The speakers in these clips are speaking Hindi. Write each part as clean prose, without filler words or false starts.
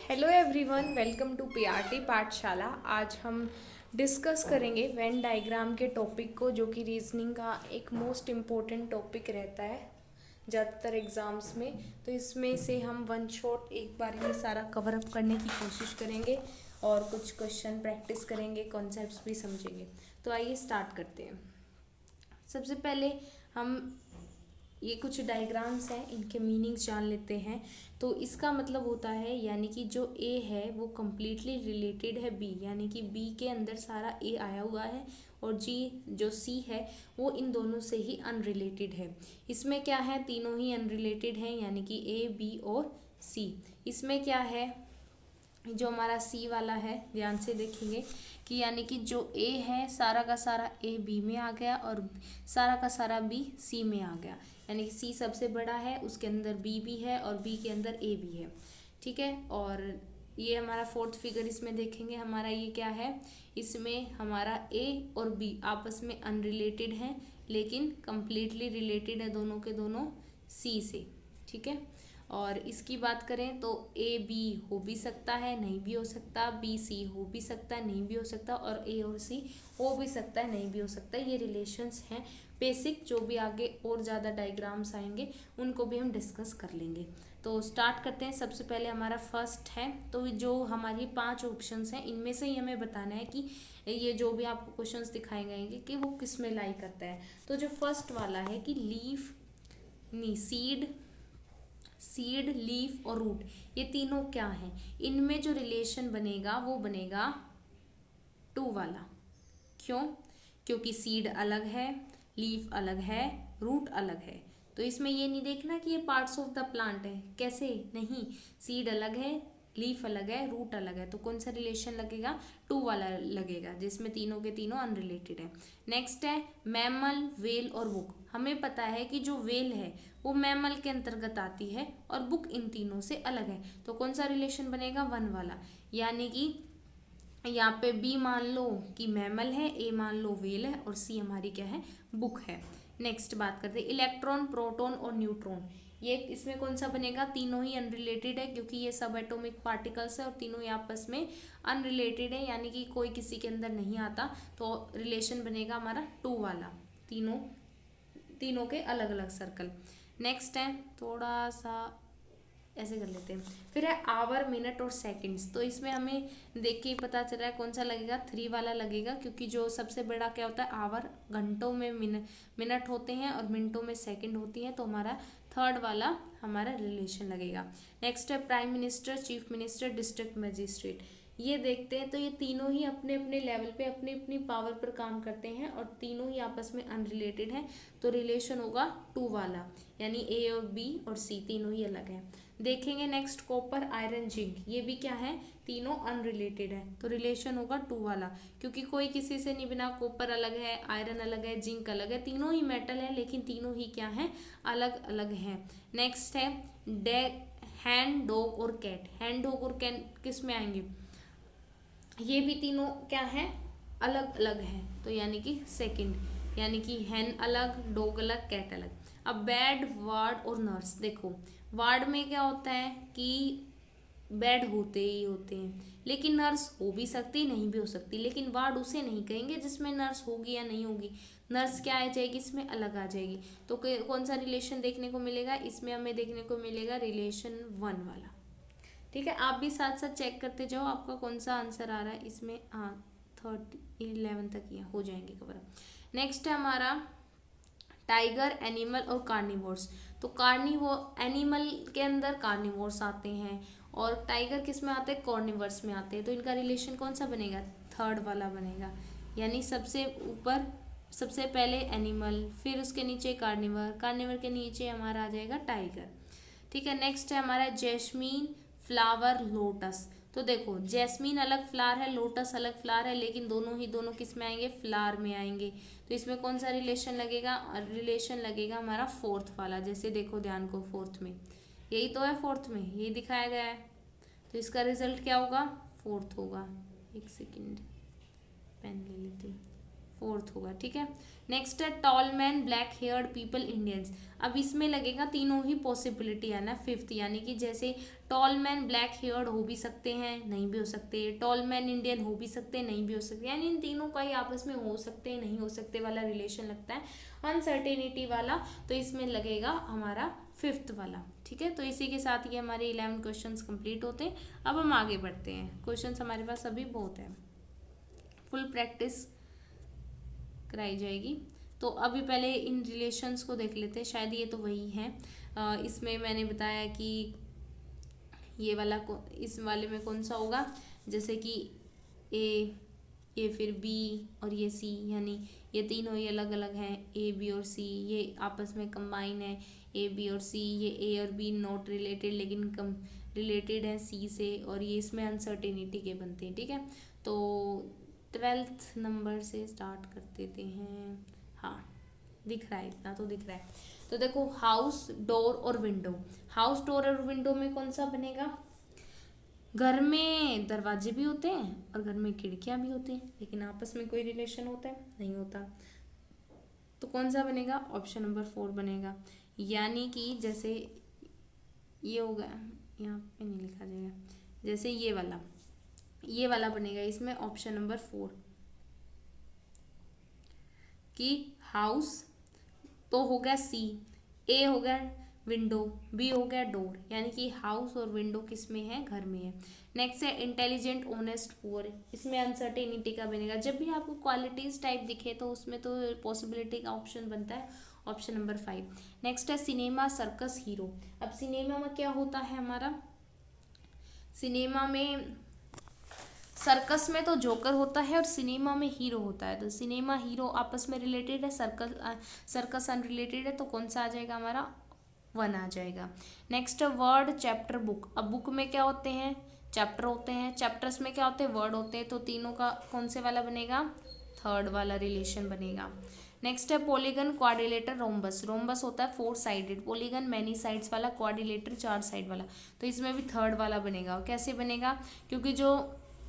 Hello everyone, welcome to PRT Pathshala. आज हम डिस्कस करेंगे वेन डायग्राम के टॉपिक को, जो कि रीजनिंग का एक मोस्ट इम्पोर्टेंट टॉपिक रहता है ज़्यादातर एग्ज़ाम्स में। तो इसमें से हम वन शॉट एक बार में सारा कवर अप करने की कोशिश करेंगे और कुछ क्वेश्चन प्रैक्टिस करेंगे, कॉन्सेप्ट्स भी समझेंगे। तो आइए स्टार्ट करते हैं। सबसे पहले हम ये कुछ डायग्राम्स हैं, इनके मीनिंग्स जान लेते हैं। तो इसका मतलब होता है, यानी कि जो ए है वो कम्प्लीटली रिलेटेड है बी, यानी कि बी के अंदर सारा ए आया हुआ है, और जी जो सी है वो इन दोनों से ही अनरिलेटेड है। इसमें क्या है, तीनों ही अनरिलेटेड हैं, यानी कि ए बी और सी। इसमें क्या है, जो हमारा सी वाला है, ध्यान से देखेंगे कि यानी कि जो ए है सारा का सारा ए बी में आ गया और सारा का सारा बी सी में आ गया, यानी कि सी सबसे बड़ा है, उसके अंदर बी भी है और बी के अंदर ए भी है। ठीक है। और ये हमारा फोर्थ फिगर इसमें देखेंगे, हमारा ये क्या है, इसमें हमारा ए और बी आपस में अनरिलेटेड हैं, लेकिन कंप्लीटली रिलेटेड है दोनों के दोनों सी से। ठीक है। और इसकी बात करें तो ए बी हो भी सकता है, नहीं भी हो सकता, बी सी हो भी सकता है, नहीं भी हो सकता, और ए और सी हो भी सकता है, नहीं भी हो सकता। ये रिलेशंस हैं बेसिक, जो भी आगे और ज़्यादा डायग्राम्स आएंगे उनको भी हम डिस्कस कर लेंगे। तो स्टार्ट करते हैं। सबसे पहले हमारा फर्स्ट है, तो जो हमारी 5 ऑप्शंस हैं इनमें से ही हमें बताना है कि ये जो भी आपको क्वेश्चंस दिखाए गए कि वो किस में लाई करता है। तो जो फर्स्ट वाला है कि लीफ नहीं सीड, सीड लीफ और रूट, ये तीनों क्या हैं, इनमें जो रिलेशन बनेगा वो बनेगा टू वाला। क्यों? क्योंकि सीड अलग है, लीफ अलग है, रूट अलग है। तो इसमें ये नहीं देखना कि ये पार्ट्स ऑफ द प्लांट है, कैसे नहीं, सीड अलग है, लीफ अलग है, रूट अलग है, तो कौन सा रिलेशन लगेगा, टू वाला लगेगा, जिसमें तीनों के तीनों अनरिलेटेड है। नेक्स्ट है मैमल, वेल और बुक। हमें पता है कि जो वेल है वो मैमल के अंतर्गत आती है और बुक इन तीनों से अलग है, तो कौन सा रिलेशन बनेगा, वन वाला। यानी कि यहाँ पे बी मान लो कि मैमल है, ए मान लो वेल है, और सी हमारी क्या है, बुक है। नेक्स्ट बात करते हैं इलेक्ट्रॉन, प्रोटॉन और न्यूट्रॉन। ये इसमें कौन सा बनेगा, तीनों ही अनरिलेटेड है, क्योंकि ये सब एटॉमिक पार्टिकल्स है और तीनों ही आपस में अनरिलेटेड है, यानी कि कोई किसी के अंदर नहीं आता, तो रिलेशन बनेगा हमारा टू वाला, तीनों तीनों के अलग अलग सर्कल। नेक्स्ट है, थोड़ा सा ऐसे कर लेते हैं, फिर है आवर, मिनट और सेकंड्स। तो इसमें हमें देख के ही पता चल रहा है कौन सा लगेगा, थ्री वाला लगेगा, क्योंकि जो सबसे बड़ा क्या होता है, आवर घंटों में मिनट होते हैं और मिनटों में सेकंड होती हैं, तो हमारा थर्ड वाला हमारा रिलेशन लगेगा। नेक्स्ट है prime minister, chief minister, district magistrate. ये देखते हैं तो ये तीनों ही अपने अपने लेवल पे अपनी अपनी पावर पर काम करते हैं और तीनों ही आपस में अनरिलेटेड हैं, तो रिलेशन होगा टू वाला, यानी ए और बी और सी तीनों ही अलग हैं। देखेंगे नेक्स्ट कॉपर, आयरन, जिंक, ये भी क्या है, तीनों अनरिलेटेड है, तो रिलेशन होगा टू वाला, क्योंकि कोई किसी से नहीं बिना, कॉपर अलग है, आयरन अलग है, जिंक अलग है, तीनों ही मेटल है, लेकिन तीनों ही क्या है, अलग अलग हैं। नेक्स्ट है हैंड, डॉग और कैट। हैंड, डॉग और कैट किस में आएंगे, ये भी तीनों क्या है, अलग अलग है, तो यानी कि सेकंड, यानी कि हैन अलग, डॉग अलग, कैट अलग। अब बेड, वार्ड और नर्स। देखो वार्ड में क्या होता है कि बेड होते ही होते हैं, लेकिन नर्स हो भी सकती, नहीं भी हो सकती, लेकिन वार्ड उसे नहीं कहेंगे जिसमें नर्स होगी या नहीं होगी, नर्स क्या आ जाएगी, इसमें अलग आ जाएगी। तो कौन सा रिलेशन देखने को मिलेगा, इसमें हमें देखने को मिलेगा रिलेशन वन वाला। ठीक है, आप भी साथ साथ चेक करते जाओ आपका कौन सा आंसर आ रहा है इसमें। हाँ, 11 तक ये हो जाएंगे कवर। नेक्स्ट है हमारा टाइगर, एनिमल और कार्निवोर्स। तो एनिमल के अंदर कार्निवोर्स आते हैं और टाइगर किस में आते हैं, कॉर्निवर्स में आते हैं, तो इनका रिलेशन कौन सा बनेगा, थर्ड वाला बनेगा, यानी सबसे ऊपर सबसे पहले एनिमल, फिर उसके नीचे कार्निवर, कार्निवर के नीचे हमारा आ जाएगा टाइगर। ठीक है। नेक्स्ट है हमारा जैस्मीन, फ्लावर, लोटस। तो देखो जैस्मीन अलग फ्लावर है, लोटस अलग फ्लावर है, लेकिन दोनों किस में आएंगे, फ्लावर में आएंगे, तो इसमें कौन सा रिलेशन लगेगा, रिलेशन लगेगा हमारा फोर्थ वाला। जैसे देखो ध्यान को, फोर्थ में यही तो है, फोर्थ में यही दिखाया गया है, तो इसका रिजल्ट क्या होगा, फोर्थ होगा। एक सेकेंड पेन ले लेती हूँ। फोर्थ होगा, ठीक है। नेक्स्ट है tall man, black heard people, Indians. अब इसमें लगेगा तीनों ही पॉसिबिलिटी है ना, फिफ्थ, यानी कि जैसे टॉल मैन ब्लैक हेयर्ड हो भी सकते हैं, नहीं भी हो सकते, टॉल मैन इंडियन हो भी सकते हैं, नहीं भी हो सकते, यानी इन तीनों का ही आपस में हो सकते हैं, नहीं हो सकते वाला रिलेशन लगता है, अनसर्टेनिटी वाला, तो इसमें लगेगा हमारा फिफ्थ वाला, ठीक है। तो इसी के साथ ये हमारे 11 क्वेश्चंस कंप्लीट होते हैं। अब हम आगे बढ़ते हैं, क्वेश्चंस हमारे पास अभी बहुत है, फुल प्रैक्टिस कराई जाएगी। तो अभी पहले इन रिलेशंस को देख लेते हैं, शायद ये तो वही है। इसमें मैंने बताया कि ये वाला इस वाले में कौन सा होगा, जैसे कि ए, ये फिर बी और ये सी, यानी ये तीनों ही अलग अलग हैं, ए बी और सी, ये आपस में कंबाइन है ए बी और सी, ये ए और बी नॉट रिलेटेड लेकिन कम रिलेटेड है सी से, और ये इसमें अनसर्टेनिटी के बनते हैं, ठीक है। तो 12th नंबर से स्टार्ट कर देते हैं। हाँ, दिख रहा है, इतना तो दिख रहा है। तो देखो, हाउस, डोर और विंडो। हाउस, डोर और विंडो में कौन सा बनेगा? घर में दरवाजे भी होते हैं और घर में खिड़कियां भी होती हैं, लेकिन आपस में कोई रिलेशन होता है? नहीं होता। तो कौन सा बनेगा? ऑप्शन नंबर 4 बनेगा। यानी कि जैसे ये होगा, यहाँ पे नहीं लिखा जाएगा, जैसे ये वाला बनेगा इसमें ऑप्शन नंबर 4 कि हाउस तो हो गया सी, ए हो गया विंडो, बी हो गया डोर, यानी कि हाउस और विंडो किस में है? घर में है। नेक्स्ट है इंटेलिजेंट, ऑनेस्ट, पुअर। इसमें अनसर्टेनिटी का बनेगा, जब भी आपको क्वालिटीज टाइप दिखे तो उसमें तो पॉसिबिलिटी का ऑप्शन बनता है, ऑप्शन नंबर 5। नेक्स्ट है सिनेमा, सर्कस, हीरो। अब सिनेमा में क्या होता है हमारा? सिनेमा में, सर्कस में तो जोकर होता है और सिनेमा में हीरो होता है, तो सिनेमा हीरो आपस में रिलेटेड है, सर्कस अनरिलेटेड है, तो कौन सा आ जाएगा हमारा? 1 आ जाएगा। Next word, chapter, book. अब बुक में क्या होते हैं? चैप्टर होते हैं, चैप्टर्स में क्या होते हैं? वर्ड होते हैं, तो तीनों का कौन से वाला बनेगा? 3rd वाला रिलेशन बनेगा। नेक्स्ट है पॉलीगन, क्वाड्रिलेटर, रोम्बस। रोम्बस होता है 4 साइडेड, पॉलीगन मैनी साइड्स वाला, क्वाड्रिलेटर 4 साइड वाला, तो इसमें भी 3rd वाला बनेगा। कैसे बनेगा? क्योंकि जो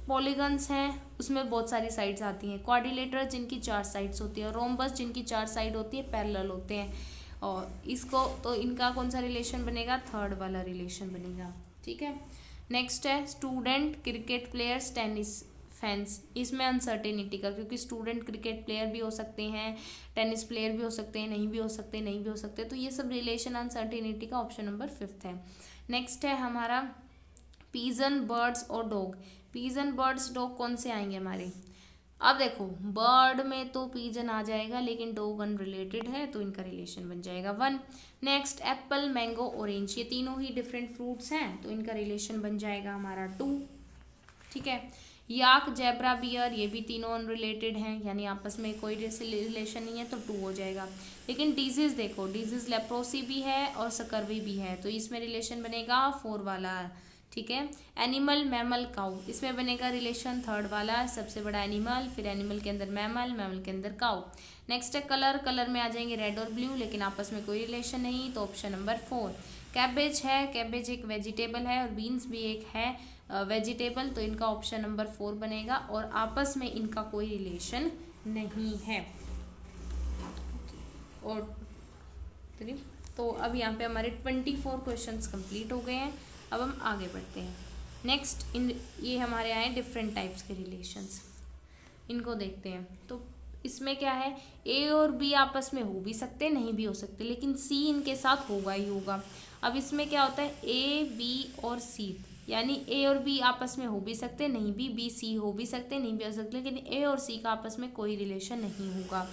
पॉलीगन्स हैं उसमें बहुत सारी साइड्स आती हैं, क्वाड्रिलेटर जिनकी 4 साइड्स होती है, और रोम्बस जिनकी 4 साइड होती है, पैरेलल होते हैं, और इसको तो इनका कौन सा रिलेशन बनेगा? 3rd वाला रिलेशन बनेगा, ठीक है। नेक्स्ट है student, cricket players, tennis fans. इसमें अनसर्टेनिटी का, क्योंकि स्टूडेंट क्रिकेट प्लेयर भी हो सकते हैं, टेनिस प्लेयर भी हो सकते हैं, नहीं भी हो सकते, नहीं भी हो सकते, तो ये सब रिलेशन अनसर्टेनिटी का ऑप्शन नंबर 5 है। नेक्स्ट है हमारा पीजन, बर्ड्स और डॉग। पीजन, बर्ड्स, डॉग कौन से आएंगे हमारे? अब देखो, बर्ड में तो पीजन आ जाएगा, लेकिन डॉग अनरिलेटेड है, तो इनका रिलेशन बन जाएगा 1। नेक्स्ट एप्पल, मैंगो, ऑरेंज, ये तीनों ही डिफरेंट फ्रूट्स हैं, तो इनका रिलेशन बन जाएगा हमारा 2, ठीक है। याक, जेब्रा, बियर, ये भी तीनों अनरिलेटेड हैं, यानी आपस में कोई रिलेशन नहीं है, तो 2 हो जाएगा। लेकिन डिजीज देखो, डिजीज लेप्रोसी भी है और स्कर्वी भी है, तो इसमें रिलेशन बनेगा 4 वाला, ठीक है। एनिमल, मैमल, काऊ, इसमें बनेगा रिलेशन 3rd वाला, सबसे बड़ा एनिमल, फिर एनिमल के अंदर मैमल, मैमल के अंदर काऊ। नेक्स्ट है कलर, कलर में आ जाएंगे रेड और ब्लू, लेकिन आपस में कोई रिलेशन नहीं, तो ऑप्शन नंबर 4। कैबेज है, कैबेज एक वेजिटेबल है और बीन्स भी एक है वेजिटेबल, तो इनका ऑप्शन नंबर 4 बनेगा, और आपस में इनका कोई रिलेशन नहीं है। और तो अब यहाँ पे हमारे 24 क्वेश्चंस कंप्लीट हो गए हैं। अब हम आगे बढ़ते हैं। नेक्स्ट ये हमारे आए डिफरेंट टाइप्स के रिलेशंस, इनको देखते हैं। तो इसमें क्या है, ए और बी आपस में हो भी सकते, नहीं भी हो सकते, लेकिन सी इनके साथ होगा ही होगा। अब इसमें क्या होता है, ए बी और सी, यानी ए और बी आपस में हो भी सकते, नहीं भी, बी सी हो भी सकते, नहीं भी हो सकते, लेकिन ए और सी का आपस में कोई रिलेशन नहीं होगा,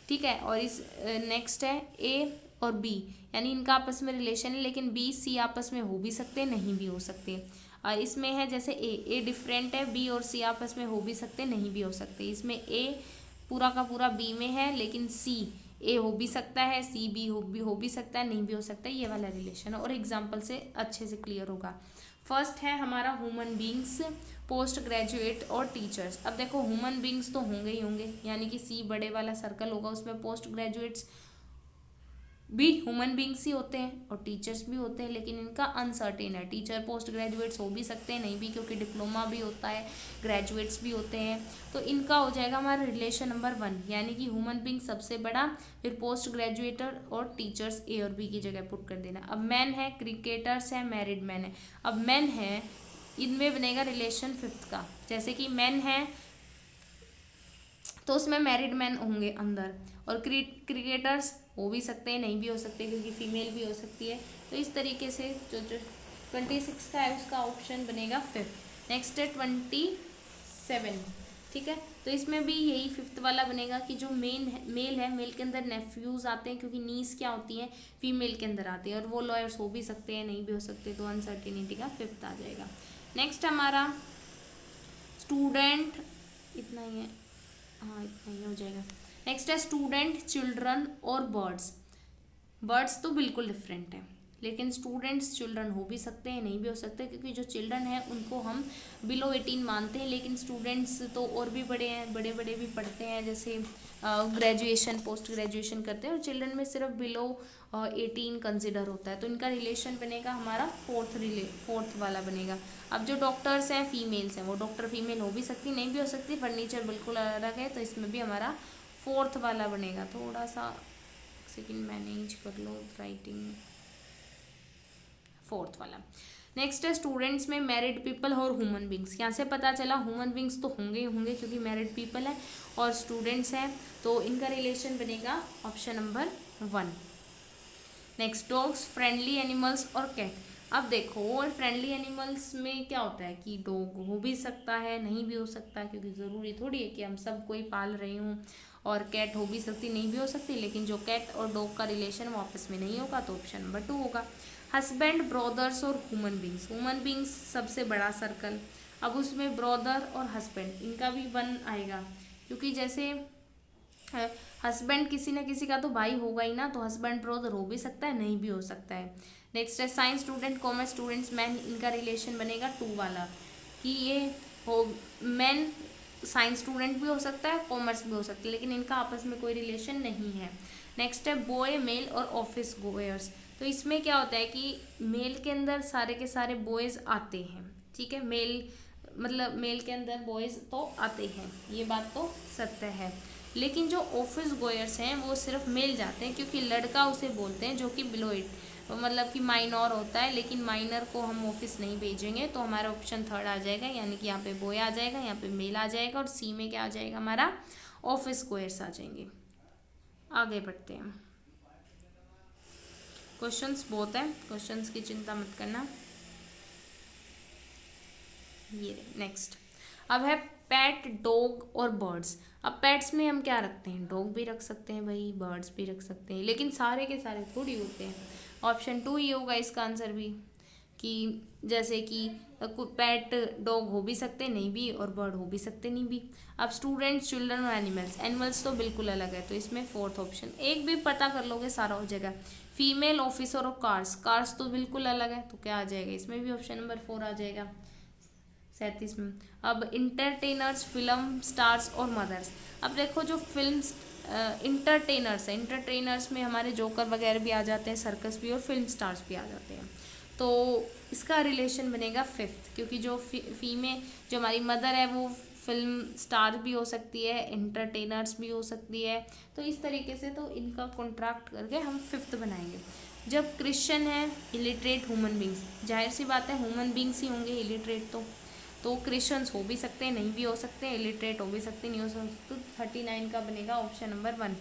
ठीक है। और इस नेक्स्ट है ए और बी, यानी इनका आपस में रिलेशन है, लेकिन बी सी आपस में हो भी सकते, नहीं भी हो सकते। इसमें है जैसे ए डिफरेंट है, बी और सी आपस में हो भी सकते, नहीं भी हो सकते। इसमें ए पूरा का पूरा बी में है, लेकिन सी ए हो भी सकता है, सी बी हो भी सकता है, नहीं भी हो सकता है, ये वाला रिलेशन है, और एग्जाम्पल से अच्छे से क्लियर होगा। फर्स्ट है हमारा ह्यूमन बींग्स, पोस्ट ग्रेजुएट और टीचर्स। अब देखो, ह्यूमन बींग्स तो होंगे ही होंगे, यानी कि सी बड़े वाला सर्कल होगा, उसमें पोस्ट ग्रेजुएट्स भी ह्यूमन बींग्स ही होते हैं और टीचर्स भी होते हैं, लेकिन इनका अनसर्टेन है। टीचर पोस्ट ग्रेजुएट्स हो भी सकते हैं, नहीं भी, क्योंकि डिप्लोमा भी होता है, ग्रेजुएट्स भी होते हैं। तो इनका हो जाएगा हमारा रिलेशन नंबर 1, यानी कि ह्यूमन बींग सबसे बड़ा, फिर पोस्ट ग्रेजुएटर और टीचर्स ए और बी की जगह पुट कर देना। अब मैन है, क्रिकेटर्स है, मैरिड मैन है। अब मैन है, इनमें बनेगा रिलेशन 5th का, जैसे कि मैन है तो उसमें मैरिड मैन होंगे अंदर, और क्रिकेटर्स हो भी सकते हैं, नहीं भी हो सकते, क्योंकि फीमेल भी हो सकती है। तो इस तरीके से जो 26 का है उसका ऑप्शन बनेगा 5th। नेक्स्ट है 27, ठीक है। तो इसमें भी यही 5th वाला बनेगा कि जो मेल है, मेल के अंदर नेफ्यूज आते हैं, क्योंकि नीस क्या होती है, फीमेल के अंदर आती है, और वो लॉयर्स हो भी सकते हैं, नहीं भी हो सकते, तो अनसर्टिनिटी का 5th आ जाएगा। नेक्स्ट हमारा स्टूडेंट, इतना ही है, हाँ इतना ही हो जाएगा। नेक्स्ट है स्टूडेंट, चिल्ड्रन और बर्ड्स। बर्ड्स तो बिल्कुल डिफरेंट है, लेकिन स्टूडेंट्स चिल्ड्रन हो भी सकते हैं, नहीं भी हो सकते, क्योंकि जो चिल्ड्रन है उनको हम बिलो 18 मानते हैं, लेकिन स्टूडेंट्स तो और भी बड़े हैं, बड़े बड़े भी पढ़ते हैं, जैसे ग्रेजुएशन पोस्ट ग्रेजुएशन करते हैं, और चिल्ड्रन में सिर्फ बिलो 18 कंसिडर होता है। तो इनका रिलेशन बनेगा हमारा 4th वाला बनेगा। अब जो डॉक्टर्स हैं, फीमेल्स हैं, वो डॉक्टर फीमेल हो भी सकती, नहीं भी हो सकती, फर्नीचर बिल्कुल अलग है, तो इसमें भी हमारा 4th वाला बनेगा। थोड़ा सा सेकंड मैनेज कर लो राइटिंग, 4th वाला। नेक्स्ट है स्टूडेंट्स में मैरिड पीपल और ह्यूमन बींग्स। यहाँ से पता चला ह्यूमन बींग्स तो होंगे ही होंगे, क्योंकि मैरिड पीपल है और स्टूडेंट्स हैं, तो इनका रिलेशन बनेगा option number 1। Next dogs, friendly animals और कैट। अब देखो, और फ्रेंडली एनिमल्स में क्या होता है कि डॉग हो भी सकता है, नहीं भी हो सकता, क्योंकि ज़रूरी थोड़ी है कि हम सब कोई पाल रहे हूँ, और कैट हो भी सकती, नहीं भी हो सकती, लेकिन जो कैट और डॉग का रिलेशन वो आपस में नहीं होगा, तो ऑप्शन नंबर 2 होगा। हस्बैंड, ब्रदर्स और ह्यूमन बींग्स। ह्यूमन बींग्स सबसे बड़ा सर्कल, अब उसमें ब्रदर और हस्बैंड, इनका भी 1 आएगा, क्योंकि जैसे हस्बैंड किसी न किसी का तो भाई होगा ही ना, तो हस्बैंड ब्रदर हो भी सकता है, नहीं भी हो सकता है। नेक्स्ट है science student, commerce students, man, इनका रिलेशन बनेगा 2 वाला, कि ये हो मैन साइंस स्टूडेंट भी हो सकता है, कॉमर्स भी हो सकता है, लेकिन इनका आपस में कोई रिलेशन नहीं है। नेक्स्ट है बॉय, मेल और ऑफिस गोयर्स। तो इसमें क्या होता है कि मेल के अंदर सारे के सारे बॉयज़ आते हैं, ठीक है, मेल मतलब मेल के अंदर बॉयज़ तो आते हैं, ये बात तो सत्य है, लेकिन जो ऑफिस गोयर्स हैं वो सिर्फ मेल जाते हैं, क्योंकि लड़का उसे बोलते हैं जो कि बिलो 8 मतलब कि माइनर होता है, लेकिन माइनर को हम ऑफिस नहीं भेजेंगे, तो हमारा ऑप्शन 3rd आ जाएगा, यानी कि यहाँ पे बॉय आ जाएगा, यहाँ पे मेल आ जाएगा, और सी में क्या आ जाएगा हमारा ऑफिस गोयर्स आ जाएंगे। आगे बढ़ते हैं, क्वेश्चंस बहुत है, क्वेश्चंस की चिंता मत करना। ये नेक्स्ट अब है पेट, डॉग और बर्ड्स। अब पेट्स में हम क्या रखते हैं, डॉग भी रख सकते हैं भाई, बर्ड्स भी रख सकते हैं, लेकिन सारे के सारे थोड़ी होते हैं। ऑप्शन 2 ही होगा इसका आंसर भी, कि जैसे कि पेट डॉग हो भी सकते नहीं भी, और बर्ड हो भी सकते नहीं भी। अब स्टूडेंट्स, चिल्ड्रन और एनिमल्स, एनिमल्स तो बिल्कुल अलग है, तो इसमें 4th ऑप्शन, एक भी पता कर लोगे सारा हो जाएगा। फीमेल, ऑफिसर और कार्स, कार्स तो बिल्कुल अलग है, तो क्या आ जाएगा, इसमें भी ऑप्शन नंबर 4 आ जाएगा 37 में। अब इंटरटेनर्स, फिल्म स्टार्स और मदर्स। अब देखो जो फिल्म इंटरटेनर्स है, इंटरटेनर्स में हमारे जोकर वगैरह भी आ जाते हैं, सर्कस भी, और फिल्म स्टार्स भी आ जाते हैं, तो इसका रिलेशन बनेगा 5th, क्योंकि जो फीमेल जो हमारी मदर है वो फिल्म स्टार भी हो सकती है, एंटरटेनर्स भी हो सकती है, तो इस तरीके से तो इनका कॉन्ट्रैक्ट करके हम 5th बनाएंगे। जब क्रिश्चियन है, इलिटरेट, ह्यूमन बींग्स, जाहिर सी बात है ह्यूमन बींग्स ही होंगे इलिटरेट, तो क्रिश्चियंस हो भी सकते हैं, नहीं भी हो सकते हैं, इलिटरेट हो भी सकते नहीं हो सकते, तो 39 का बनेगा ऑप्शन नंबर 1।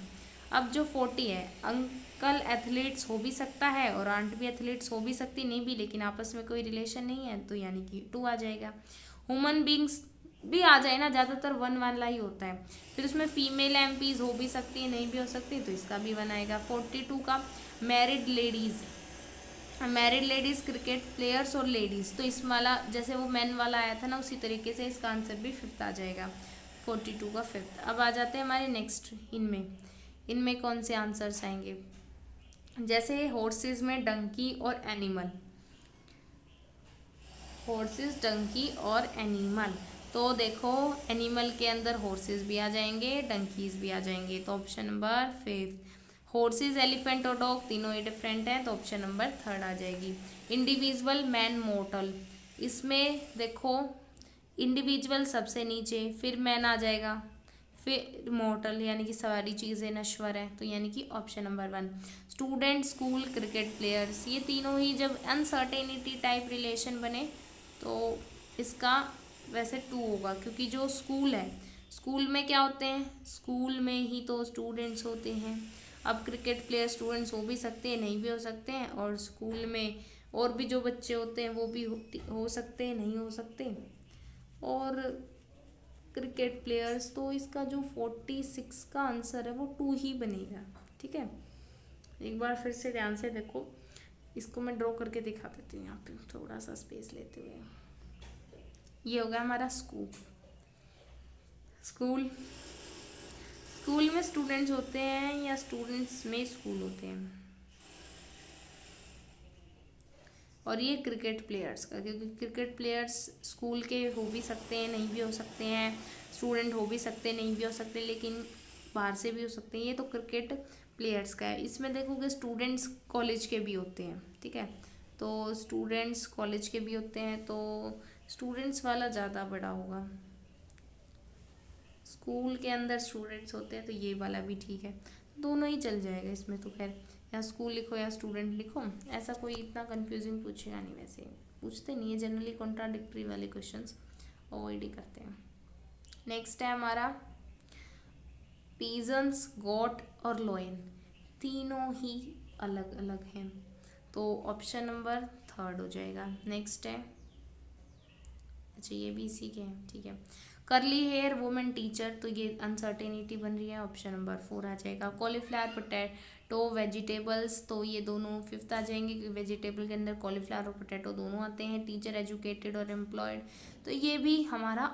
अब जो 40 है, अंकल एथलीट्स हो भी सकता है, और आंट भी एथलीट्स हो भी सकती, नहीं भी, लेकिन आपस में कोई रिलेशन नहीं है, तो यानी कि 2 आ जाएगा। ह्यूमन बींग्स भी आ जाए ना, ज़्यादातर 1 वाला ही होता है, फिर उसमें फीमेल एमपीज हो भी सकती है, नहीं भी हो सकती, तो इसका भी 1 आएगा। 42 का married ladies, married ladies, cricket players और लेडीज़, तो इस वाला जैसे वो मैन वाला आया था ना, उसी तरीके से इसका आंसर भी 5th आ जाएगा, 42 का 5th। अब आ जाते हैं हमारे नेक्स्ट, इनमें कौन से आंसर्स आएंगे, जैसे हॉर्सेस में डंकी और एनिमल, हॉर्सेस, डंकी और एनिमल, तो देखो एनिमल के अंदर हॉर्सेस भी आ जाएंगे, डंकीज भी आ जाएंगे, तो ऑप्शन नंबर 5। हॉर्सेज, एलिफेंट और डॉग तीनों ही डिफरेंट हैं, तो ऑप्शन नंबर थर्ड आ जाएगी। इंडिविजुअल, मैन, मोर्टल, इसमें देखो इंडिविजुअल सबसे नीचे, फिर मैन आ जाएगा, फिर मोर्टल यानी कि सारी चीज़ें नश्वर हैं, तो यानी कि option number one. Student, school, cricket players, ये तीनों ही जब अनसर्टेनिटी टाइप रिलेशन बने तो इसका वैसे टू होगा, क्योंकि जो स्कूल है, स्कूल में क्या होते हैं, स्कूल में ही तो स्टूडेंट्स होते हैं। अब क्रिकेट प्लेयर स्टूडेंट्स हो भी सकते हैं, नहीं भी हो सकते हैं, और स्कूल में और भी जो बच्चे होते हैं वो भी हो सकते हैं, नहीं हो सकते। और क्रिकेट प्लेयर्स, तो इसका जो 46 का आंसर है वो टू ही बनेगा। ठीक है, एक बार फिर से ध्यान से देखो, इसको मैं ड्रॉ करके दिखा देती हूँ यहाँ पे थोड़ा सा स्पेस लेते हुए। ये होगा हमारा स्कूल। स्कूल, स्कूल में स्टूडेंट्स होते हैं या स्टूडेंट्स में स्कूल होते हैं। और ये क्रिकेट प्लेयर्स का, क्योंकि क्रिकेट प्लेयर्स स्कूल के हो भी सकते हैं, नहीं भी हो सकते हैं, स्टूडेंट हो भी सकते हैं, नहीं भी हो सकते, लेकिन बाहर से भी हो सकते हैं। ये तो क्रिकेट प्लेयर्स का है। इसमें देखोगे स्टूडेंट्स कॉलेज के भी होते हैं। ठीक है, तो स्टूडेंट्स कॉलेज के भी होते हैं, तो स्टूडेंट्स वाला ज़्यादा बड़ा होगा। स्कूल के अंदर स्टूडेंट्स होते हैं तो ये वाला भी ठीक है, दोनों ही चल जाएगा इसमें तो। खैर, या स्कूल लिखो या स्टूडेंट लिखो, ऐसा कोई इतना कंफ्यूजिंग पूछेगा नहीं, वैसे पूछते नहीं है जनरली, कॉन्ट्राडिक्टरी वाले क्वेश्चंस अवॉइड ही करते हैं। नेक्स्ट है हमारा पीजन्स, गोट और लोयन, तीनों ही अलग अलग हैं, तो ऑप्शन नंबर थर्ड हो जाएगा। नेक्स्ट है, अच्छा ये भी इसी के हैं, ठीक है। करली हेयर, वुमेन टीचर, तो ये अनसर्टेनिटी बन रही है, ऑप्शन नंबर फोर आ जाएगा। कॉलीफ्लावर, पोटैटो, वेजिटेबल्स, तो ये दोनों फिफ्थ आ जाएंगे, क्योंकि वेजिटेबल के अंदर कॉलीफ्लावर और पोटैटो दोनों आते हैं। टीचर, एजुकेटेड और एम्प्लॉयड, तो ये भी हमारा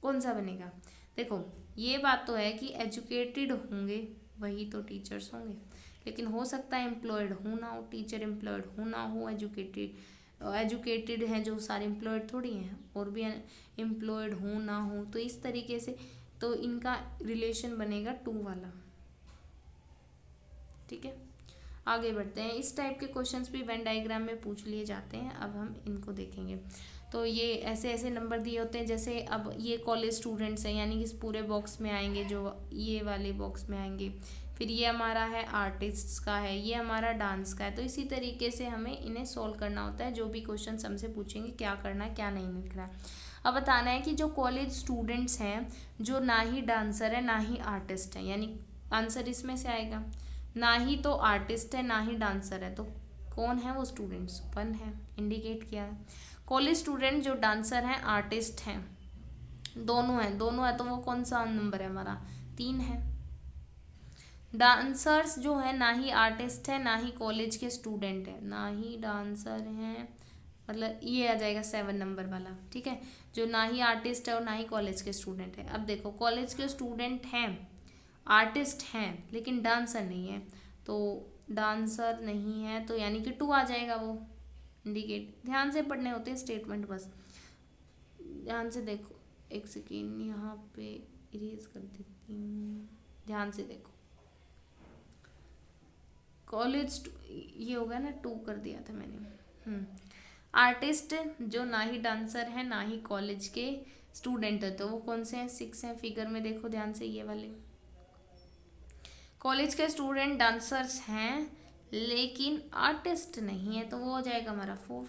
कौन सा बनेगा। देखो ये बात तो है कि एजुकेटेड होंगे वही तो टीचर्स होंगे, लेकिन हो सकता है एम्प्लॉयड हो ना हो टीचर, एम्प्लॉयड हो ना हो एजुकेटेड हैं जो सारे एम्प्लॉयड थोड़ी हैं, और भी एम्प्लॉयड हो ना हो, तो इस तरीके से तो इनका रिलेशन बनेगा टू वाला। ठीक है, आगे बढ़ते हैं। इस टाइप के क्वेश्चंस भी वेन डायग्राम में पूछ लिए जाते हैं, अब हम इनको देखेंगे। तो ये ऐसे ऐसे नंबर दिए होते हैं, जैसे अब ये कॉलेज स्टूडेंट्स हैं, यानी कि इस पूरे बॉक्स में आएंगे, जो ये वाले बॉक्स में आएंगे। फिर ये हमारा है आर्टिस्ट्स का है, ये हमारा डांस का है, तो इसी तरीके से हमें इन्हें सॉल्व करना होता है। जो भी क्वेश्चन हमसे पूछेंगे क्या करना है क्या नहीं लिखना है। अब बताना है कि जो कॉलेज स्टूडेंट्स हैं, जो ना ही डांसर है ना ही आर्टिस्ट है, यानी आंसर इसमें से आएगा, ना ही तो आर्टिस्ट है ना ही डांसर है, तो कौन है वो स्टूडेंट्स, वन है, इंडिकेट किया है। कॉलेज स्टूडेंट जो डांसर हैं आर्टिस्ट हैं, दोनों हैं, दोनों है, तो वो कौन सा नंबर है हमारा, तीन है। डांसर्स जो है ना ही आर्टिस्ट है ना ही कॉलेज के स्टूडेंट है, ना ही डांसर हैं, मतलब ये आ जाएगा 7 नंबर वाला। ठीक है, जो ना ही आर्टिस्ट है और ना ही कॉलेज के स्टूडेंट है। अब देखो कॉलेज के स्टूडेंट हैं, आर्टिस्ट हैं, लेकिन डांसर नहीं है, तो डांसर नहीं है तो यानी कि टू आ जाएगा वो, इंडिकेट। ध्यान से पढ़ने होते हैं स्टेटमेंट, बस ध्यान से देखो। एक सेकेंड यहाँ पे इरेज कर देती हूँ, ध्यान से देखो। कॉलेज ये होगा ना, टू कर दिया था मैंने। आर्टिस्ट जो ना ही डांसर है ना ही कॉलेज के स्टूडेंट है, तो वो कौन से हैं, 6 हैं फिगर में, देखो ध्यान से, ये वाले। कॉलेज के स्टूडेंट डांसर्स हैं लेकिन आर्टिस्ट नहीं है, तो वो हो जाएगा हमारा 4।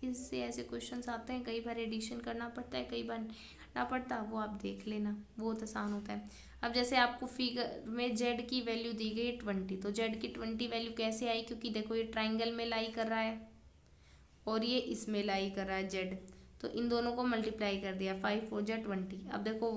इससे ऐसे क्वेश्चंस आते हैं, कई बार एडिशन करना पड़ता है, कई बार करना पड़ता है, वो आप देख लेना, बहुत आसान होता है। अब जैसे आपको फिगर में जेड की वैल्यू दी गई 20, तो जेड की 20 वैल्यू कैसे आई, क्योंकि देखो ये ट्राइंगल में लाई कर रहा है और ये इसमें लाई कर रहा है जेड, तो इन दोनों को मल्टीप्लाई कर दिया, 5 4 जा 20। अब देखो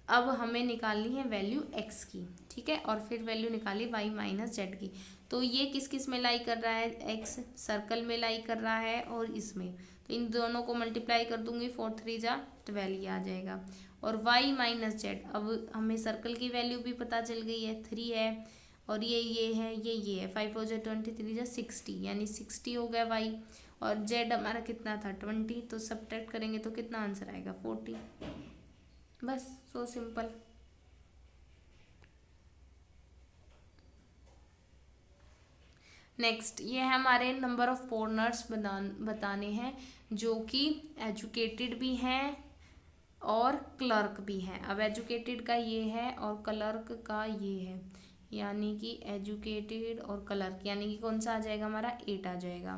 अब हमें निकालनी है वैल्यू x की, ठीक है, और फिर वैल्यू निकाली y माइनस जेड की। तो ये किस किस में लाई कर रहा है, x सर्कल में लाई कर रहा है और इसमें, तो इन दोनों को मल्टीप्लाई कर दूंगी, 4 3 जा 12 ये आ जाएगा। और y माइनस जेड, अब हमें सर्कल की वैल्यू भी पता चल गई है, 3 है, और ये है, ये है, 5 4 जा 20 3 जा 60, यानी 60 हो गया y, और z हमारा कितना था 20, तो सब्ट्रैक्ट करेंगे तो कितना आंसर आएगा 40। बस, सो सिंपल। नेक्स्ट ये है हमारे नंबर ऑफ फॉरेनर्स बताने हैं जो कि एजुकेटेड भी हैं और क्लर्क भी हैं। अब एजुकेटेड का ये है और क्लर्क का ये है, यानी कि एजुकेटेड और क्लर्क, यानी कि कौन सा आ जाएगा हमारा 8 आ जाएगा।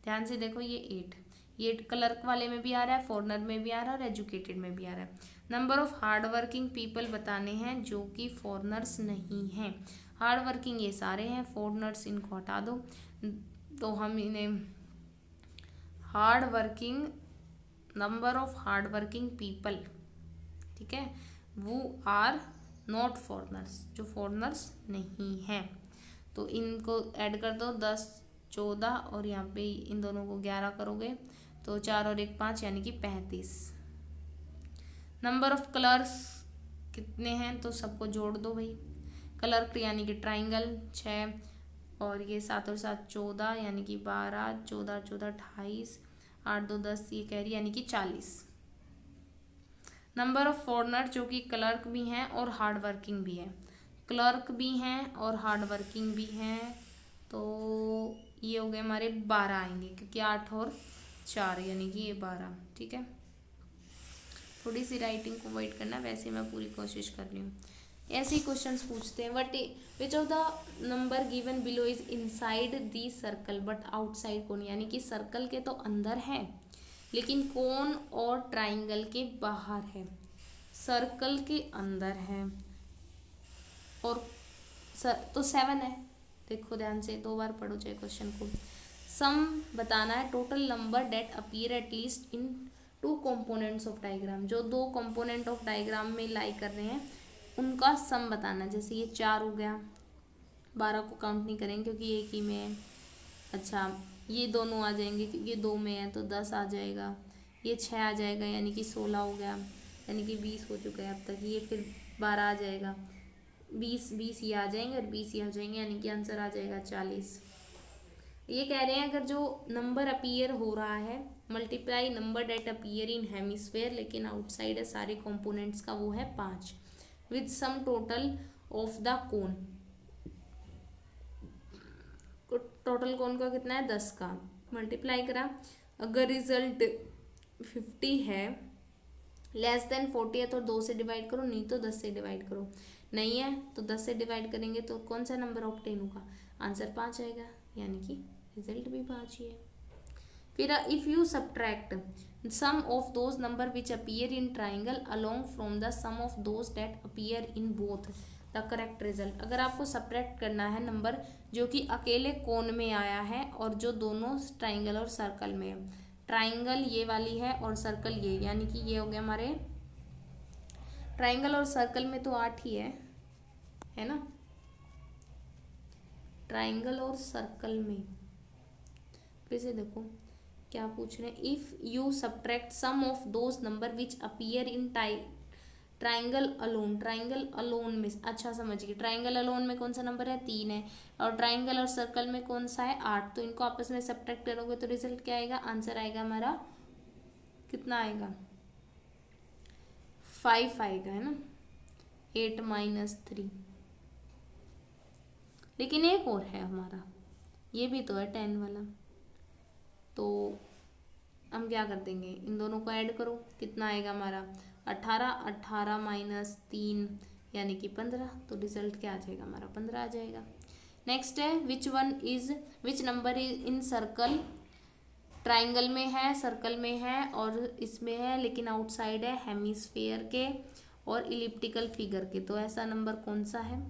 ध्यान से देखो ये 8, ये क्लर्क वाले में भी आ रहा है, फॉरेनर में भी आ रहा है और एजुकेटेड में भी आ रहा है। Number of hard working people बताने हैं जो कि फॉरेनर्स नहीं हैं। हार्ड वर्किंग ये सारे हैं, फॉरेनर्स इनको हटा दो, तो हम इन्हें hard working, number of hard working people, ठीक है, वो आर नॉट फॉरेनर्स, जो फॉरेनर्स नहीं हैं। तो इनको ऐड कर दो, 10 14 और यहाँ पे इन दोनों को 11 करोगे तो 4 और 1 5, यानी कि 35। नंबर ऑफ क्लर्क्स कितने हैं, तो सबको जोड़ दो भाई। क्लर्क यानी कि ट्राइंगल 6 और ये 7 और 7 14, यानी कि 12, 14 14 28, 8 2 10, ये कैरी यानी कि 40। नंबर ऑफ फॉरेनर जो कि क्लर्क भी हैं और हार्ड वर्किंग भी हैं, क्लर्क भी हैं और हार्ड वर्किंग भी हैं, तो ये हो गए हमारे 12 आएंगे, क्योंकि 8 और 4 यानी कि ये 12, ठीक है। थोड़ी सी राइटिंग को अवॉइड करना, वैसे मैं पूरी कोशिश कर रही हूँ। ऐसे ही क्वेश्चंस पूछते हैं, what which of the number given below is inside the circle but outside कौन, यानी कि सर्कल के तो अंदर है लेकिन कौन और ट्राइंगल के बाहर है। सर्कल के अंदर है और तो 7 है। देखो ध्यान से, 2 बार पढ़ो चाहे क्वेश्चन को। सम बताना है total number that appear at least in 2 components of diagram, जो 2 कंपोनेंट ऑफ डायग्राम में लाई कर रहे हैं उनका सम बताना। जैसे ये 4 हो गया, 12 को काउंट नहीं करेंगे क्योंकि एक ही में है। अच्छा, ये दोनों आ जाएंगे क्योंकि ये 2 में है तो 10 आ जाएगा। ये 6 आ जाएगा यानी कि 16 हो गया, यानी कि 20 हो चुका है अब तक। ये फिर 12 आ जाएगा, 20 ये आ जाएंगे और 20 ये आ जाएंगे, यानी कि आंसर आ जाएगा 40। ये कह रहे हैं अगर जो नंबर अपीयर हो रहा है multiply number that appear in hemisphere, लेकिन आउटसाइड है सारे कंपोनेंट्स का, वो है 5 with sum total of the cone. Total cone का कितना है, 10 का, मल्टीप्लाई करा। अगर रिजल्ट 50 है, लेस देन 40 है तो 2 से डिवाइड करो, नहीं तो 10 से डिवाइड करो। नहीं है तो 10 से डिवाइड करेंगे तो कौन सा नंबर ऑब्टेन होगा, आंसर 5 आएगा, यानी कि रिजल्ट भी 5 ही है। फिर if you subtract sum of those number which appear in triangle along from the sum of those that appear in both the correct result. अगर आपको सब्ट्रैक्ट करना है नंबर जो कि अकेले कोन में आया है और जो दोनों ट्राइंगल और सर्कल में है, ट्राइंगल ये वाली है और सर्कल ये, यानी कि ये हो गया हमारे ट्राइंगल और सर्कल में तो 8 ही है ना, ट्राइंगल और सर्कल में। फिर से देखो क्या पूछ रहे हैं, if you subtract sum of those number which appear in triangle alone, triangle alone में, अच्छा समझिए, ट्राइंगल अलोन में कौन सा नंबर है, 3 है, और ट्राइंगल और सर्कल में कौन सा है, 8, तो इनको आपस में सब्ट्रैक्ट करोगे तो रिजल्ट क्या आएगा, आंसर आएगा हमारा कितना आएगा, 5 आएगा, है ना, 8 - 3। लेकिन एक और है हमारा, ये भी तो है 10 वाला, तो हम क्या कर देंगे, इन दोनों को ऐड करो, कितना आएगा हमारा 18, 18 - 3 यानी कि 15, तो रिजल्ट क्या आ जाएगा हमारा 15 आ जाएगा। नेक्स्ट है which number is in circle, triangle में है, सर्कल में है और इसमें है, लेकिन आउटसाइड है हेमिस्फेयर के और इलिप्टिकल फिगर के, तो ऐसा नंबर कौन सा है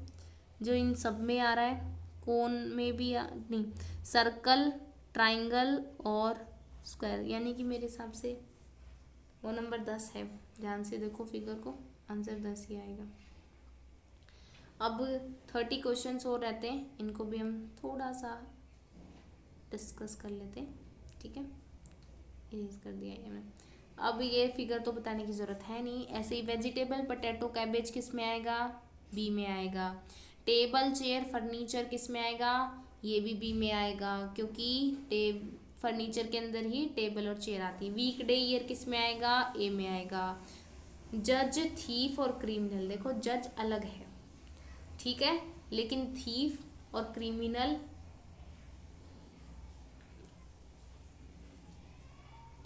जो इन सब में आ रहा है, कोन में भी नहीं, सर्कल, ट्राइंगल और स्क्वायर, यानी कि मेरे हिसाब से वो नंबर 10 है। ध्यान से देखो फिगर को, आंसर 10 ही आएगा। अब 30 क्वेश्चंस और रहते हैं, इनको भी हम थोड़ा सा डिस्कस कर लेते हैं, ठीक है, इरेज कर दिया है मैंने। अब ये फिगर तो बताने की ज़रूरत है नहीं, ऐसे ही वेजिटेबल पोटैटो कैबेज किस में आएगा, बी में आएगा। टेबल चेयर फर्नीचर किस में आएगा, ये भी बी में आएगा, क्योंकि फर्नीचर के अंदर ही टेबल और चेयर आती है। वीकडे ईयर किस में आएगा, ए में आएगा। जज, थीफ और क्रिमिनल, देखो जज अलग है, ठीक है, लेकिन थीफ और क्रिमिनल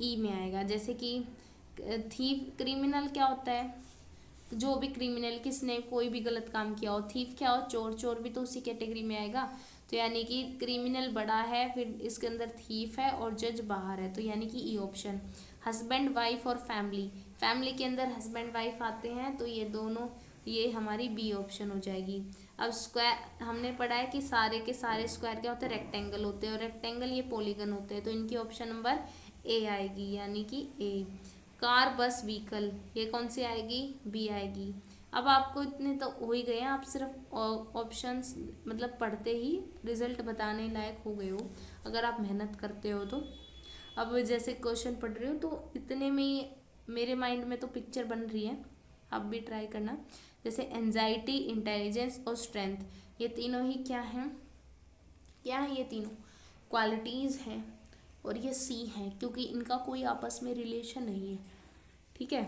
ई में आएगा। जैसे कि थीफ, क्रिमिनल क्या होता है, जो भी क्रिमिनल, किसने कोई भी गलत काम किया हो। थीफ क्या हो, चोर, चोर भी तो उसी कैटेगरी में आएगा। तो यानी कि क्रिमिनल बड़ा है, फिर इसके अंदर थीफ है और जज बाहर है, तो यानी कि ई ऑप्शन। हस्बैंड वाइफ और फैमिली, फैमिली के अंदर हस्बैंड वाइफ आते हैं, तो ये दोनों, ये हमारी बी ऑप्शन हो जाएगी। अब स्क्वायर हमने पढ़ा है कि सारे के सारे स्क्वायर क्या होते हैं, रेक्टेंगल होते हैं, और रेक्टेंगल ये पॉलीगन होते हैं, तो इनकी ऑप्शन नंबर ए आएगी, यानी कि ए। कार, बस, व्हीकल, ये कौन सी आएगी, बी आएगी। अब आपको इतने तो हो ही गए हैं, आप सिर्फ ऑप्शंस मतलब पढ़ते ही रिजल्ट बताने लायक हो गए हो अगर आप मेहनत करते हो तो। अब जैसे क्वेश्चन पढ़ रही हो तो इतने में ही मेरे माइंड में तो पिक्चर बन रही है, आप भी ट्राई करना। जैसे एंजाइटी, इंटेलिजेंस और स्ट्रेंथ, ये तीनों ही क्या हैं, क्या है, ये तीनों क्वालिटीज़ हैं, और ये सी हैं, क्योंकि इनका कोई आपस में रिलेशन नहीं है। ठीक है,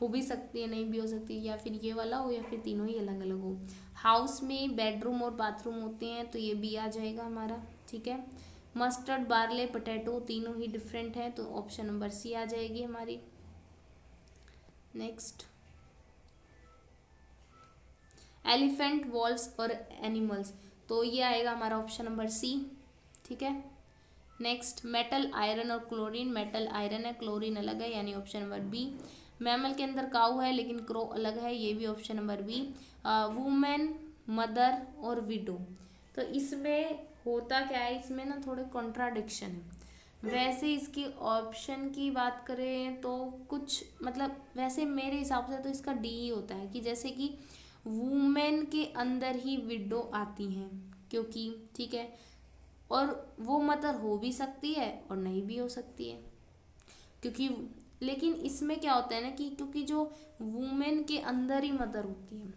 हो भी सकती है, नहीं भी हो सकती, या फिर ये वाला हो या फिर तीनों ही अलग अलग हो। हाउस में बेडरूम और बाथरूम होते हैं, तो ये भी आ जाएगा हमारा। ठीक है, मस्टर्ड, बार्ले, पोटैटो, तीनों ही डिफरेंट हैं, तो ऑप्शन नंबर सी आ जाएगी हमारी। नेक्स्ट, एलिफेंट, वॉल्स और एनिमल्स, तो ये आएगा हमारा ऑप्शन नंबर सी। ठीक है, नेक्स्ट, मेटल, आयरन और क्लोरीन, मेटल आयरन है, क्लोरीन अलग है, यानी ऑप्शन नंबर बी। मैमल के अंदर काऊ है लेकिन क्रो अलग है, ये भी option number B. Women, mother और विडो, तो इसमें होता क्या है, इसमें ना थोड़े कॉन्ट्राडिक्शन है। वैसे इसकी ऑप्शन की बात करें तो कुछ मतलब, वैसे मेरे हिसाब से तो इसका डी ही होता है, कि जैसे कि वुमेन के अंदर ही विडो आती हैं, क्योंकि ठीक है, और वो मदर हो भी सकती है और नहीं भी हो सकती है, क्योंकि लेकिन इसमें क्या होता है ना कि क्योंकि जो वुमेन के अंदर ही मदर होती है,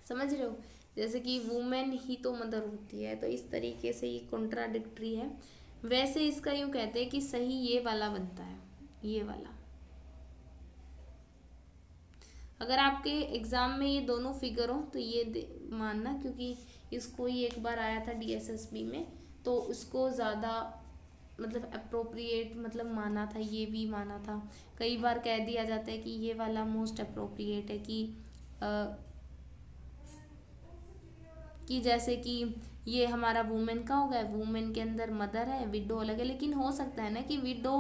समझ रहे हो, जैसे कि वुमेन ही तो मदर होती है, तो इस तरीके से ये कॉन्ट्राडिक्टरी है। वैसे इसका यूँ कहते हैं कि सही ये वाला बनता है, ये वाला। अगर आपके एग्जाम में ये दोनों फिगर हो तो ये मानना, क्योंकि इसको ही एक बार आया था डीएसएसबी में, तो उसको ज़्यादा मतलब अप्रोप्रिएट मतलब माना था, ये भी माना था। कई बार कह दिया जाता है कि ये वाला मोस्ट अप्रोप्रिएट है, कि जैसे कि ये हमारा वुमेन का हो गया, वुमेन के अंदर मदर है, विडो अलग है, लेकिन हो सकता है ना कि विडो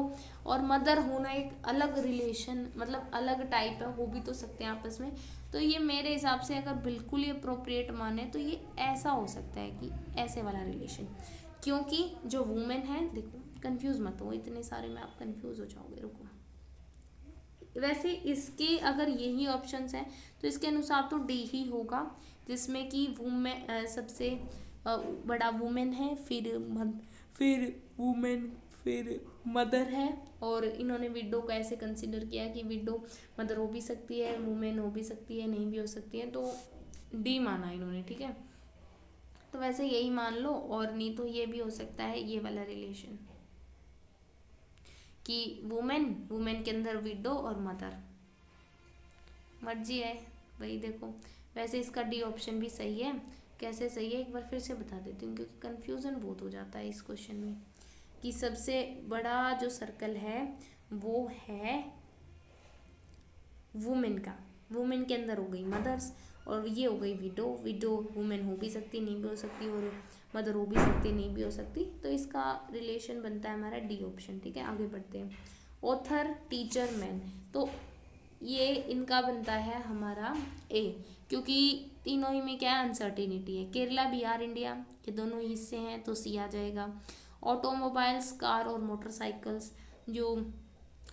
और मदर होना एक अलग रिलेशन, मतलब अलग टाइप है, हो भी तो सकते हैं आपस में। तो ये मेरे हिसाब से अगर बिल्कुल ये अप्रोप्रिएट माने तो ये ऐसा हो सकता है कि ऐसे वाला रिलेशन, क्योंकि जो वुमेन है, देखो कंफ्यूज मत हो, इतने सारे में आप कंफ्यूज हो जाओगे, रुको। वैसे इसके अगर यही ऑप्शंस हैं तो इसके अनुसार तो डी ही होगा, जिसमें कि वुमेन सबसे बड़ा वुमेन है, फिर वुमेन, फिर मदर है, और इन्होंने विडो को ऐसे कंसिडर किया कि विडो मदर हो भी सकती है, वुमेन हो भी सकती है, नहीं भी हो सकती है, तो डी माना इन्होंने। ठीक है, तो वैसे यही मान लो, और नहीं तो ये भी हो सकता है ये वाला रिलेशन, कि वुमेन, वुमेन के अंदर विडो और मदर, मर्जी है वही देखो। वैसे इसका डी ऑप्शन भी सही है। कैसे सही है एक बार फिर से बता देती हूँ, क्योंकि कन्फ्यूज़न बहुत हो जाता है इस क्वेश्चन में, कि सबसे बड़ा जो सर्कल है वो है वुमेन का, वुमेन के अंदर हो गई मदर्स, और ये हो गई विडो, विडो वुमेन हो भी सकती, नहीं भी हो सकती, और मदर हो भी सकती, नहीं भी हो सकती, तो इसका रिलेशन बनता है हमारा डी ऑप्शन। ठीक है, आगे बढ़ते हैं। ऑथर, टीचर, मैन, तो ये इनका बनता है हमारा ए, क्योंकि तीनों ही में क्या है, अनसर्टेनिटी है। केरला, बिहार, इंडिया, ये दोनों हिस्से हैं, तो सी आ जाएगा। ऑटोमोबाइल्स, कार और मोटरसाइकिल्स, जो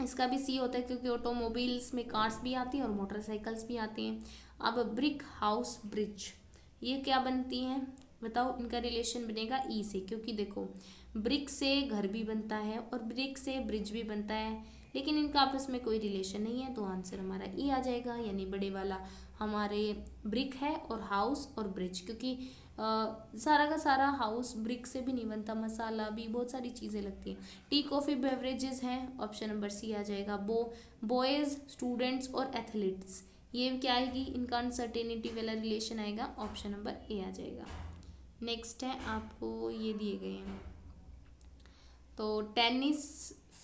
इसका भी सी होता है, क्योंकि ऑटोमोबाइल्स में कार्स भी आती हैं और मोटरसाइकिल्स भी आती हैं। अब ब्रिक, हाउस, ब्रिज, ये क्या बनती हैं बताओ, इनका रिलेशन बनेगा ई से, क्योंकि देखो ब्रिक से घर भी बनता है और ब्रिक से ब्रिज भी बनता है, लेकिन इनका आपस में कोई रिलेशन नहीं है, तो आंसर हमारा ई आ जाएगा, यानी बड़े वाला हमारे ब्रिक है, और हाउस और ब्रिज, क्योंकि सारा का सारा हाउस ब्रिक से भी नहीं बनता, मसाला भी, बहुत सारी चीज़ें लगती हैं। टी, कॉफ़ी, बेवरेजेस हैं, ऑप्शन नंबर सी आ जाएगा। बॉयज़, स्टूडेंट्स और एथलीट्स, ये क्या आएगी, इनका अनसर्टेनिटी वाला रिलेशन आएगा, ऑप्शन नंबर ए आ जाएगा। नेक्स्ट है, आपको ये दिए गए हैं, तो tennis,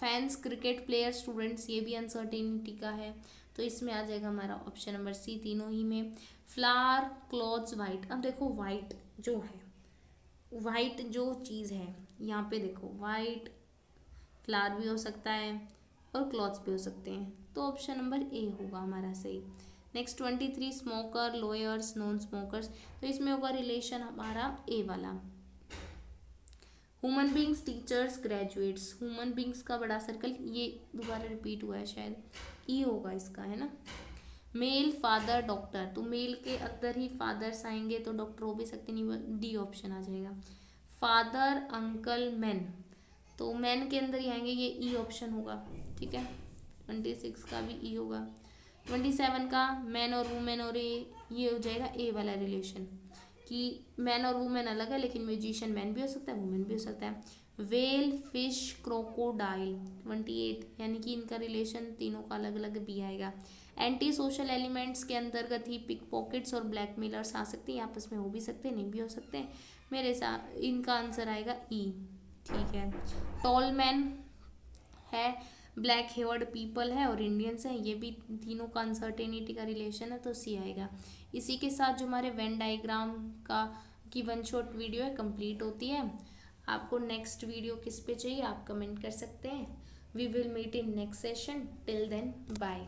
fans cricket player students, ये भी अनसर्टेनिटी का है, तो इसमें आ जाएगा हमारा ऑप्शन नंबर सी तीनों ही में। फ्लावर क्लॉथ्स वाइट, अब देखो वाइट जो है, वाइट जो चीज़ है यहाँ पे देखो, वाइट फ्लावर भी हो सकता है और क्लॉथ्स भी हो सकते हैं, तो ऑप्शन नंबर ए होगा हमारा सही। Next 23 smoker lawyers non smokers, तो इसमें होगा रिलेशन हमारा ए वाला। Human beings teachers graduates, human beings का बड़ा सर्कल, ये दोबारा रिपीट हुआ है शायद, ई होगा इसका, है ना। मेल फादर डॉक्टर, तो मेल के अंदर ही फादर्स आएंगे तो डॉक्टर हो भी सकते नहीं, डी ऑप्शन आ जाएगा। फादर अंकल मैन, तो मैन के अंदर ही आएंगे, ये ई ऑप्शन होगा, ठीक है। 26 का भी ई होगा। 27 का मैन और वुमेन, और ये हो जाएगा ए वाला रिलेशन, कि मैन और वुमेन अलग है लेकिन म्यूजिशियन मैन भी हो सकता है वुमेन भी हो सकता है। वेल फिश क्रोकोडाइल 28, यानी कि इनका रिलेशन तीनों का अलग अलग भी आएगा। एंटी सोशल एलिमेंट्स के अंतर्गत ही पिक पॉकेट्स और ब्लैकमेलर्स आ सकते हैं, आपस में हो भी सकते हैं नहीं भी हो सकते हैं, मेरे साथ इनका आंसर आएगा ई, ठीक है। टॉल मैन है, ब्लैक हेयर्ड पीपल है और इंडियंस हैं, ये भी तीनों का अनसर्टेनिटी का रिलेशन है, तो सी आएगा। इसी के साथ जो हमारे वेन डायग्राम का की वन शॉट वीडियो है कंप्लीट होती है। आपको नेक्स्ट वीडियो किस पे चाहिए आप कमेंट कर सकते हैं। We will meet in next session, till then bye.